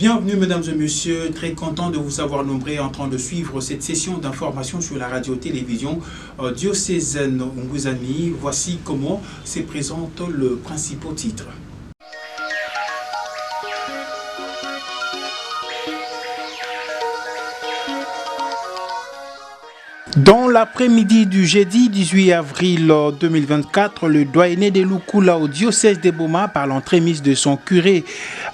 Bienvenue mesdames et messieurs, très content de vous avoir nombreux en train de suivre cette session d'information sur la radio-télévision diocésaine Ngouzani. Voici comment se présente le principal titre. Dans l'après-midi du jeudi 18 avril 2024, le doyenné de Lukula au diocèse de Boma, par l'entremise de son curé,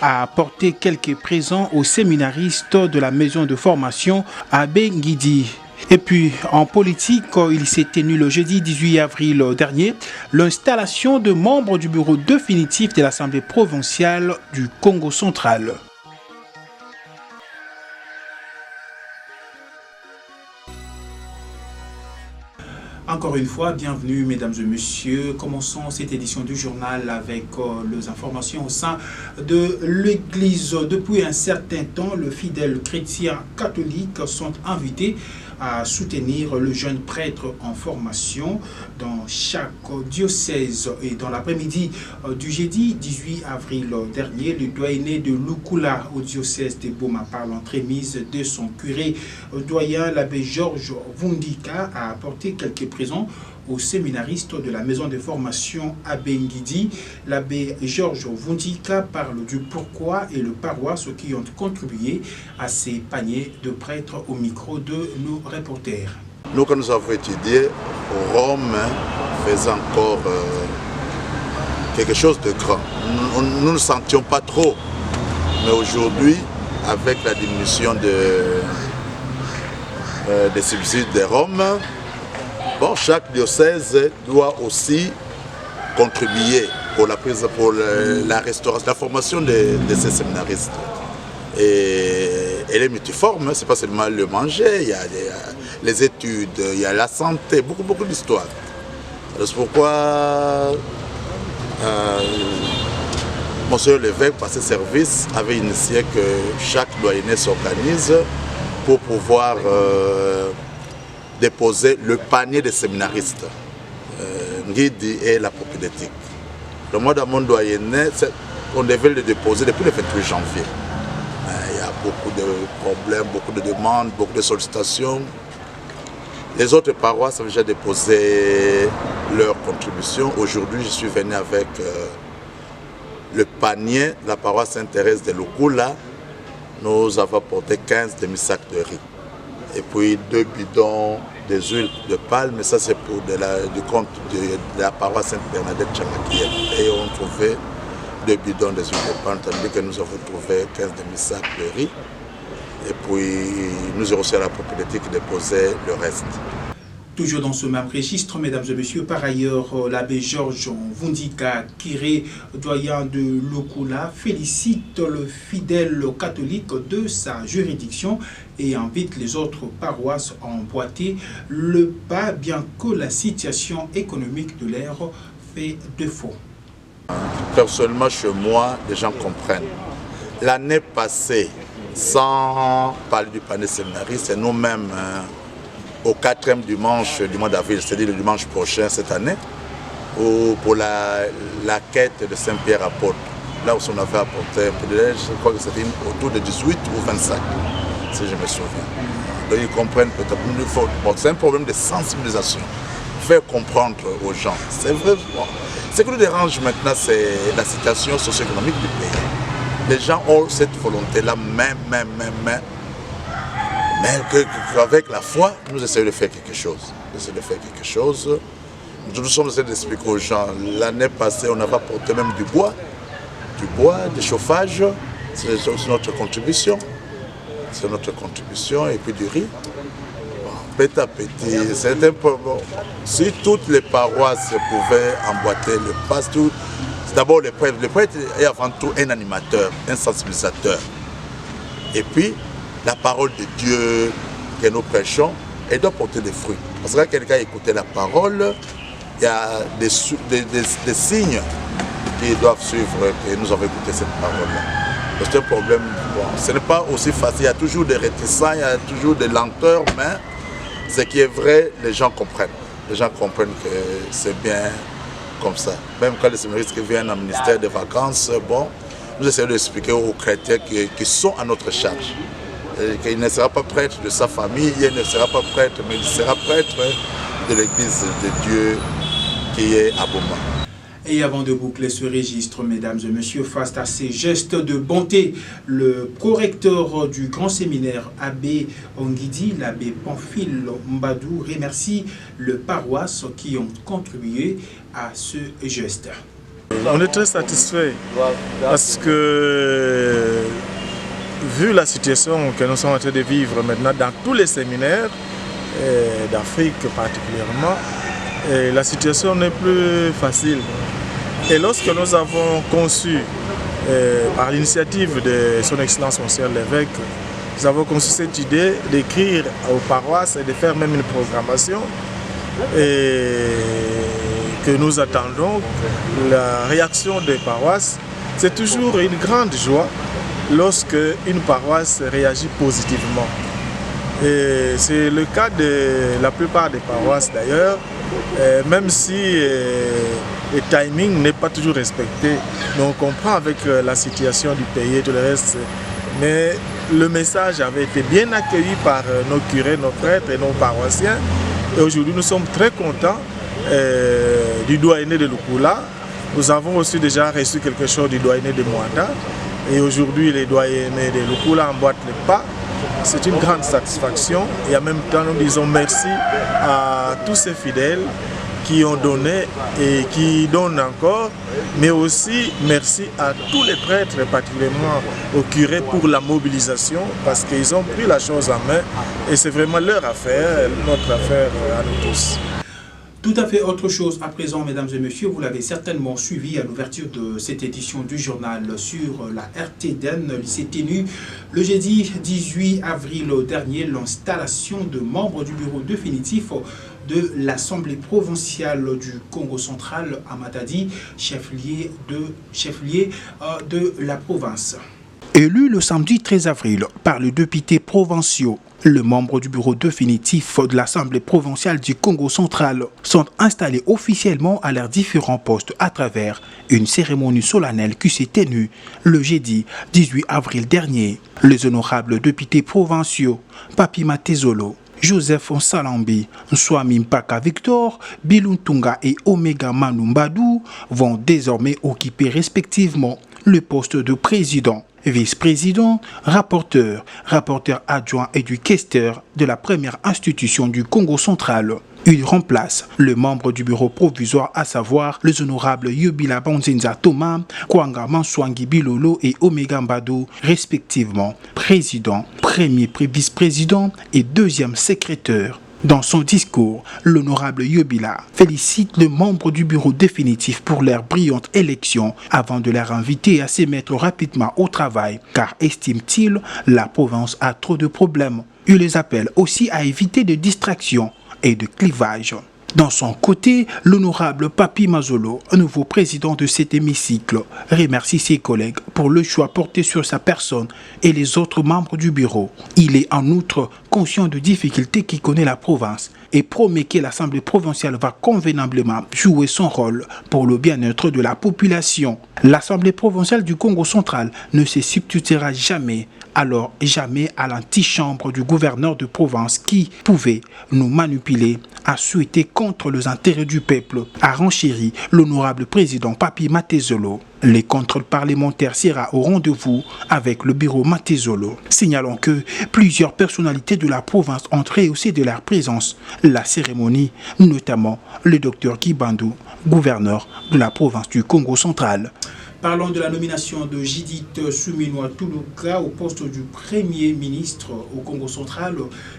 a apporté quelques présents aux séminaristes de la maison de formation à Bengidi. Et puis, en politique, il s'est tenu le jeudi 18 avril dernier l'installation de membres du bureau définitif de l'Assemblée provinciale du Congo central. Encore une fois, bienvenue mesdames et messieurs. Commençons cette édition du journal avec les informations au sein de l'Église. Depuis un certain temps, les fidèles chrétiens catholiques sont invités à soutenir le jeune prêtre en formation dans chaque diocèse. Et dans l'après-midi du jeudi 18 avril dernier, le doyenné de Lukula au diocèse de Boma, par l'entremise de son curé doyen, l'abbé Georges Vundika, a apporté quelques présents aux séminaristes de la maison de formation à Bengidi. L'abbé Georges Vundika parle du pourquoi et le paroisse qui ont contribué à ces paniers de prêtres au micro de nos reporters. Nous, quand nous avons étudié au Rome, faisait encore quelque chose de grand. Nous ne sentions pas trop. Mais aujourd'hui, avec la diminution des subsides de Rome, bon, chaque diocèse doit aussi contribuer pour la restauration, la formation de ces séminaristes. Et elle est multiforme, c'est pas seulement le manger, il y a les études, il y a la santé, beaucoup d'histoires. C'est pourquoi Monseigneur l'évêque, par ses services, avait initié que chaque doyenné s'organise pour pouvoir déposer le panier des séminaristes, Ngidi et la propédétique. Le mois d'amour doyenné, on devait le déposer depuis le 28 janvier. Il y a beaucoup de problèmes, beaucoup de demandes, beaucoup de sollicitations. Les autres paroisses ont déjà déposé leur contribution. Aujourd'hui, je suis venu avec le panier de la paroisse Sainte-Thérèse de Lukula. Nous avons apporté 15 demi-sacs de riz. Et puis 2 bidons d'huile de palme, ça c'est pour du compte de la paroisse Sainte-Bernadette Chamakiel. Et on trouvait 2 bidons d'huile de palme, tandis que nous avons trouvé 15 demi-sacs de riz. Et puis nous avons reçu à la propriété qui déposait le reste. Toujours dans ce même registre, mesdames et messieurs, par ailleurs, l'abbé Georges Vundika, curé doyen de Lukula, félicite le fidèle catholique de sa juridiction et invite les autres paroisses à emboîter le pas, bien que la situation économique de l'air fait défaut. Personnellement, chez moi, les gens comprennent. L'année passée, sans parler du panier séminariste, c'est nous-mêmes au 4e dimanche du mois d'avril, c'est-à-dire le dimanche prochain cette année, pour la quête de Saint-Pierre apôtre. Là où on avait apporté un peu de lait, je crois que c'était autour de 18 ou 25, si je me souviens. Donc ils comprennent peut-être. Bon, c'est un problème de sensibilisation. Faire comprendre aux gens. C'est vrai. Bon. Ce qui nous dérange maintenant, c'est la situation socio-économique du pays. Les gens ont cette volonté-là, mais qu'avec la foi, nous essayons de faire quelque chose. Nous sommes essayés d'expliquer aux gens. L'année passée, on avait apporté même du bois, du chauffage. C'est notre contribution. C'est notre contribution. Et puis du riz. Petit à petit, c'est un peu bon. Si toutes les paroisses pouvaient emboîter le pas, d'abord le prêtre est avant tout un animateur, un sensibilisateur. Et puis, la parole de Dieu que nous prêchons, elle doit porter des fruits. Parce que quand quelqu'un a écouté la parole, il y a des signes qui doivent suivre que nous avons écouté cette parole-là. C'est un problème, bon, ce n'est pas aussi facile, il y a toujours des réticents, il y a toujours des lenteurs, mais ce qui est vrai, les gens comprennent. Les gens comprennent que c'est bien comme ça. Même quand les séminaristes qui viennent au ministère des vacances, bon, nous essayons d'expliquer aux chrétiens qui sont à notre charge. Il ne sera pas prêtre de sa famille, il ne sera pas prêtre, mais il sera prêtre de l'Église de Dieu qui est à Boma. Et avant de boucler ce registre, mesdames et messieurs, face à ces gestes de bonté, le prorecteur du grand séminaire, Abbé Ongidi, l'abbé Pamphile Mbadou, remercie les paroisses qui ont contribué à ce geste. On est très satisfait parce que, vu la situation que nous sommes en train de vivre maintenant dans tous les séminaires, d'Afrique particulièrement, la situation n'est plus facile. Et lorsque nous avons conçu, par l'initiative de son Excellence Monsieur l'évêque, nous avons conçu cette idée d'écrire aux paroisses et de faire même une programmation et que nous attendons la réaction des paroisses. C'est toujours une grande joie lorsque une paroisse réagit positivement. Et c'est le cas de la plupart des paroisses d'ailleurs, même si le timing n'est pas toujours respecté. Mais on comprend avec la situation du pays et tout le reste. Mais le message avait été bien accueilli par nos curés, nos prêtres et nos paroissiens. Et aujourd'hui, nous sommes très contents du doyenné de Lukula. Nous avons aussi déjà reçu quelque chose du doyenné de Mwanda. Et aujourd'hui, les doyennés de Lukula emboîtent les pas. C'est une grande satisfaction et en même temps nous disons merci à tous ces fidèles qui ont donné et qui donnent encore, mais aussi merci à tous les prêtres, particulièrement aux curés pour la mobilisation parce qu'ils ont pris la chose en main et c'est vraiment leur affaire, notre affaire à nous tous. Tout à fait autre chose à présent, mesdames et messieurs, vous l'avez certainement suivi à l'ouverture de cette édition du journal sur la RTDN. Il s'est tenu le jeudi 18 avril dernier l'installation de membres du bureau définitif de l'Assemblée provinciale du Congo central à Matadi, chef-lieu de la province. Élu le samedi 13 avril par les députés provinciaux, les membres du bureau définitif de l'Assemblée provinciale du Congo central sont installés officiellement à leurs différents postes à travers une cérémonie solennelle qui s'est tenue le jeudi 18 avril dernier. Les honorables députés provinciaux Papi Matezolo, Joseph Salambi, Swami Mpaka Victor, Biluntunga et Omega Manumbadou vont désormais occuper respectivement le poste de président, vice-président, rapporteur adjoint et du questeur de la première institution du Congo central. Il remplace le membre du bureau provisoire, à savoir les honorables Yobila Bonzenza Thomas, Kwanga Manswangi Bilolo et Omega Mbadou, respectivement président, premier vice-président et deuxième secrétaire. Dans son discours, l'honorable Yobila félicite les membres du bureau définitif pour leur brillante élection avant de leur inviter à se mettre rapidement au travail, car estime-t-il, la province a trop de problèmes. Il les appelle aussi à éviter de distractions et de clivages. Dans son côté, l'honorable Papi Mazolo, nouveau président de cet hémicycle, remercie ses collègues pour le choix porté sur sa personne et les autres membres du bureau. Il est en outre conscient de difficultés qui connaît la province et promet que l'Assemblée provinciale va convenablement jouer son rôle pour le bien-être de la population. L'Assemblée provinciale du Congo central ne se substituera jamais à l'antichambre du gouverneur de province qui pouvait nous manipuler à souhaiter contre les intérêts du peuple, a renchéri l'honorable président Papi Matezolo. Les contrôles parlementaires sera au rendez-vous avec le bureau Matezolo. Signalons que plusieurs personnalités de la province ont rehaussé de leur présence la cérémonie, notamment le docteur Kibandou, gouverneur de la province du Congo central. Parlons de la nomination de Judith Suminwa Tuluka au poste du Premier ministre au Congo central.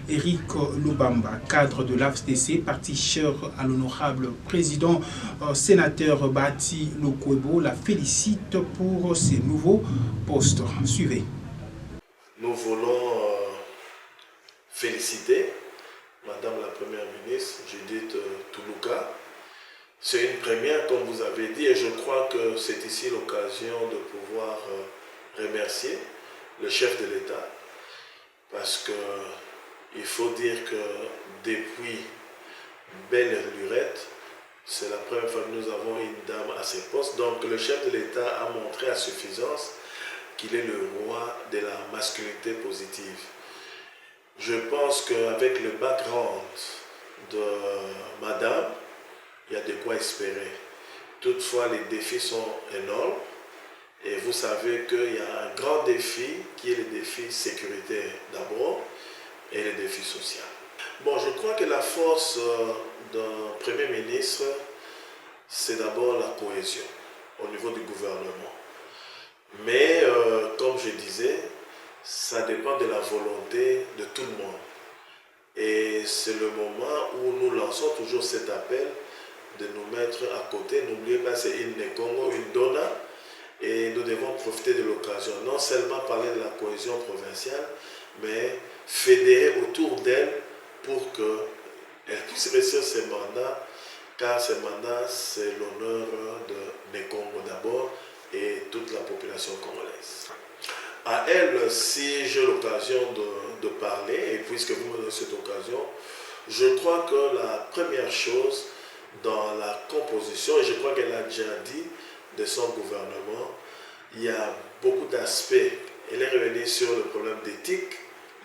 Eric Lubamba, cadre de l'AFDC, parti cher à l'honorable président sénateur Bati Lukwebo, la félicite pour ses nouveaux postes. Suivez. Nous voulons féliciter Madame la Première ministre Judith Tuluka. C'est une première, comme vous avez dit, et je crois que c'est ici l'occasion de pouvoir remercier le chef de l'État, parce qu'il faut dire que depuis Belle Lurette, c'est la première fois que nous avons une dame à ces postes. Donc le chef de l'État a montré à suffisance qu'il est le roi de la masculinité positive. Je pense qu'avec le background de madame, il y a de quoi espérer. Toutefois, les défis sont énormes et vous savez qu'il y a un grand défi qui est le défi sécuritaire d'abord et le défi social. Bon, je crois que la force d'un Premier ministre, c'est d'abord la cohésion au niveau du gouvernement. Mais, comme je disais, ça dépend de la volonté de tout le monde. Et c'est le moment où nous lançons toujours cet appel de nous mettre à côté. N'oubliez pas, c'est une Congo, une Dona, et nous devons profiter de l'occasion. Non seulement parler de la cohésion provinciale, mais fédérer autour d'elle pour qu'elle puisse réussir ses mandats, car ces mandats, c'est l'honneur de Congo d'abord et toute la population congolaise. À elle, si j'ai l'occasion de parler, et puisque vous me donnez cette occasion, je crois que la première chose dans la composition, et je crois qu'elle a déjà dit de son gouvernement, il y a beaucoup d'aspects. Elle est revenue sur le problème d'éthique,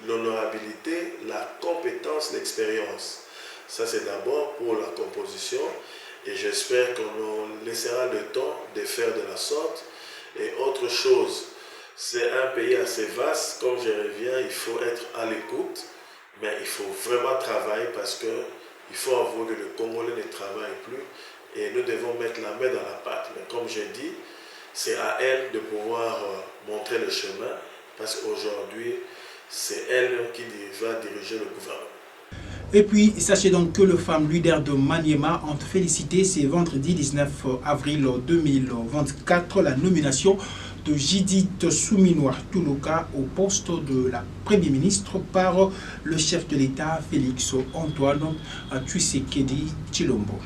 l'honorabilité, la compétence, l'expérience. Ça, c'est d'abord pour la composition, et j'espère qu'on nous laissera le temps de faire de la sorte. Et autre chose, c'est un pays assez vaste, comme je reviens, il faut être à l'écoute, mais il faut vraiment travailler parce qu'il faut avouer que le Congolais ne travaille plus et nous devons mettre la main dans la pâte. Mais comme j'ai dit, c'est à elle de pouvoir montrer le chemin parce qu'aujourd'hui, c'est elle qui va diriger le gouvernement. Et puis, sachez donc que les femmes leaders de Maniema ont félicité ce vendredi 19 avril 2024 la nomination de Judith Suminwa Tuluka au poste de la Premier ministre par le chef de l'État Félix Antoine Tshisekedi Tshilombo.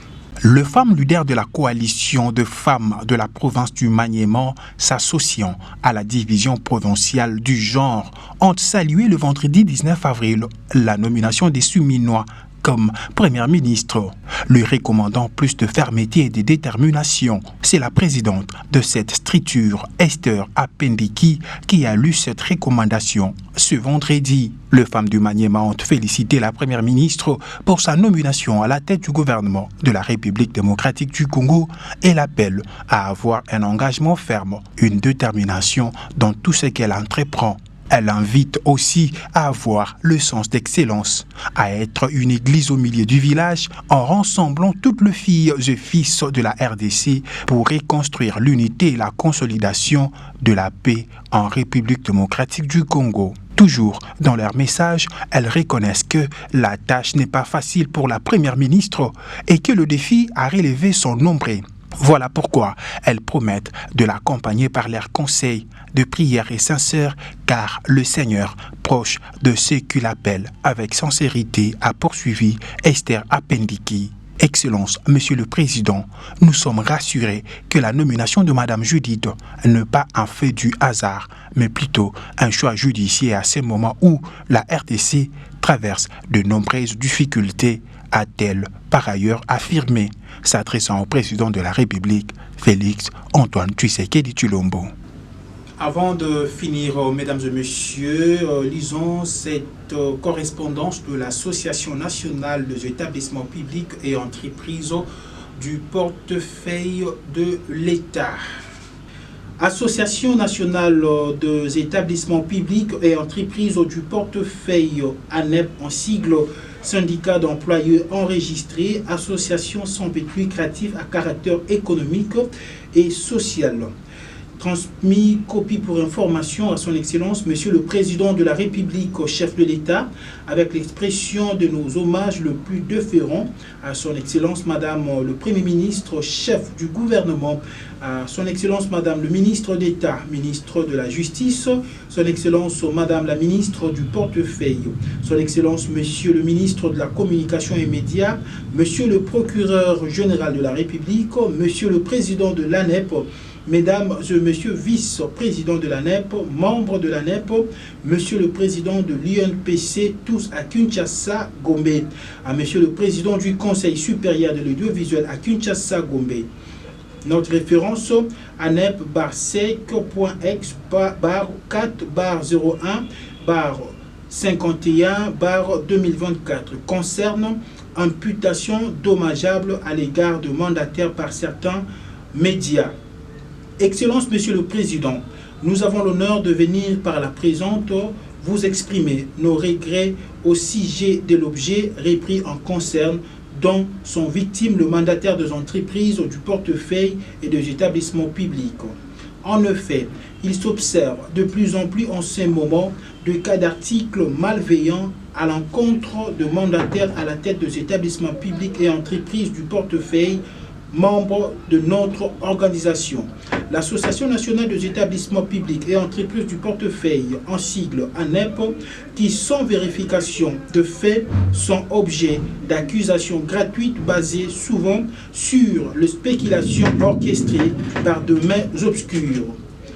Les femmes leaders de la coalition de femmes de la province du Maniema s'associant à la division provinciale du genre ont salué le vendredi 19 avril la nomination des Suminwa comme première ministre, lui recommandant plus de fermeté et de détermination. C'est la présidente de cette structure, Esther Apendiki, qui a lu cette recommandation ce vendredi. Les femmes du Maniema ont félicité la première ministre pour sa nomination à la tête du gouvernement de la République démocratique du Congo et l'appellent à avoir un engagement ferme, une détermination dans tout ce qu'elle entreprend. Elle invite aussi à avoir le sens d'excellence, à être une église au milieu du village en rassemblant toutes les filles et fils de la RDC pour reconstruire l'unité et la consolidation de la paix en République démocratique du Congo. Toujours dans leur message, elles reconnaissent que la tâche n'est pas facile pour la première ministre et que le défi à relever sont nombreux. Voilà pourquoi elles promettent de l'accompagner par leurs conseils de prière et sincère, car le Seigneur, proche de ceux qui l'appellent avec sincérité, a poursuivi Esther Apendiki. Excellence, Monsieur le Président, nous sommes rassurés que la nomination de Madame Judith n'est pas un fait du hasard, mais plutôt un choix judiciaire à ce moment où la RDC traverse de nombreuses difficultés, a-t-elle par ailleurs affirmé, s'adressant au président de la République, Félix Antoine Tshisekedi Tshilombo. Avant de finir, mesdames et messieurs, lisons cette correspondance de l'Association nationale des établissements publics et entreprises du portefeuille de l'État. Association nationale des établissements publics et entreprises du portefeuille ANEP en sigle syndicat d'employeurs enregistrés, association sans but lucratif à caractère économique et social. Transmis copie pour information à son Excellence, Monsieur le Président de la République, chef de l'État, avec l'expression de nos hommages le plus déférents à son Excellence, Madame le Premier ministre, chef du gouvernement, à son Excellence, Madame le ministre d'État, ministre de la Justice, son Excellence, Madame la ministre du Portefeuille, son Excellence, Monsieur le ministre de la Communication et Médias, Monsieur le procureur général de la République, Monsieur le Président de l'ANEP, Mesdames et Messieurs vice-présidents de l'ANEP, membres de l'ANEP, Monsieur le Président de l'UNPC, tous à Kinshasa, Gombe, à Monsieur le Président du Conseil supérieur de l'audiovisuel à Kinshasa, Gombe, Notre référence ANEP/4.ex/4/01/51/2024 concerne imputation dommageable à l'égard de mandataires par certains médias. Excellence, Monsieur le Président, nous avons l'honneur de venir par la présente vous exprimer nos regrets au sujet de l'objet repris en concerne dont sont victimes le mandataire des entreprises, du portefeuille et des établissements publics. En effet, il s'observe de plus en plus en ce moment de cas d'articles malveillants à l'encontre de mandataires à la tête des établissements publics et entreprises du portefeuille, membres de notre organisation. L'Association nationale des établissements publics et entreprises du portefeuille, en sigle ANEP, qui sans vérification de fait sont objets d'accusations gratuites basées souvent sur les spéculations orchestrées par de mains obscures.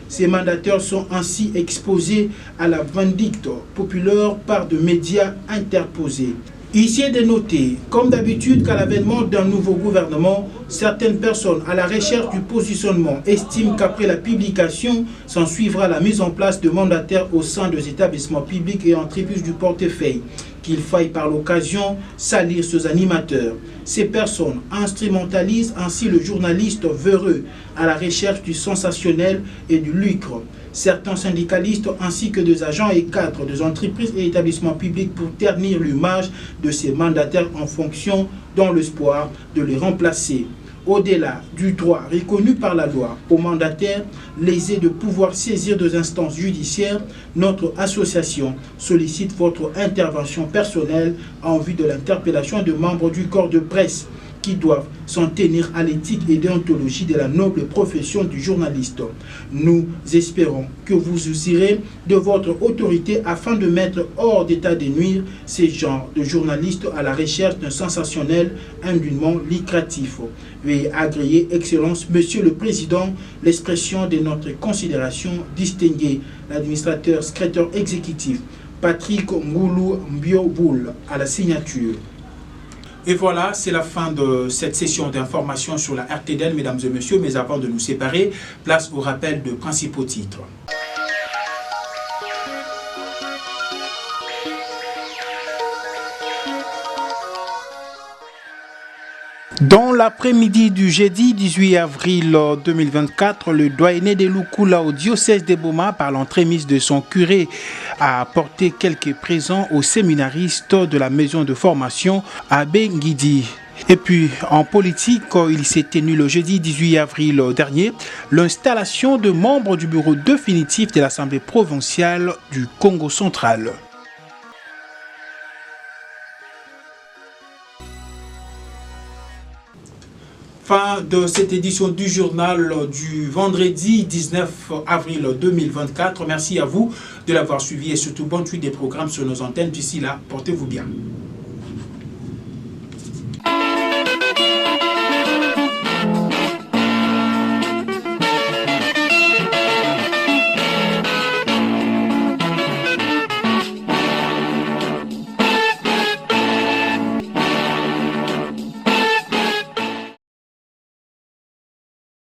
Ces mandataires sont ainsi exposés à la vindicte populaire par de médias interposés. Ici est de noter, comme d'habitude, qu'à l'avènement d'un nouveau gouvernement, certaines personnes à la recherche du positionnement estiment qu'après la publication, s'en suivra la mise en place de mandataires au sein des établissements publics et entreprises du portefeuille, qu'il faille par l'occasion salir ces animateurs. Ces personnes instrumentalisent ainsi le journaliste véreux à la recherche du sensationnel et du lucre. Certains syndicalistes ainsi que des agents et cadres des entreprises et établissements publics pour ternir l'image de ces mandataires en fonction dans l'espoir de les remplacer. Au-delà du droit reconnu par la loi aux mandataires lésés de pouvoir saisir des instances judiciaires, notre association sollicite votre intervention personnelle en vue de l'interpellation de membres du corps de presse qui doivent s'en tenir à l'éthique et déontologie de la noble profession du journaliste. Nous espérons que vous userez de votre autorité afin de mettre hors d'état de nuire ces genres de journalistes à la recherche d'un sensationnel indûment lucratif. Veuillez agréer, Excellence, Monsieur le Président, l'expression de notre considération distinguée, l'administrateur secrétaire exécutif Patrick Ngoulou Mbioboul à la signature. Et voilà, c'est la fin de cette session d'information sur la RTDN, mesdames et messieurs. Mais avant de nous séparer, place au rappel de principaux titres. Dans l'après-midi du jeudi 18 avril 2024, le doyenné de Lukula au diocèse de Boma, par l'entremise de son curé, a apporté quelques présents aux séminaristes de la maison de formation à Bengidi. Et puis, en politique, il s'est tenu le jeudi 18 avril dernier l'installation de membres du bureau définitif de l'Assemblée provinciale du Congo central. Fin de cette édition du journal du vendredi 19 avril 2024. Merci à vous de l'avoir suivi et surtout bonne suite des programmes sur nos antennes. D'ici là, portez-vous bien.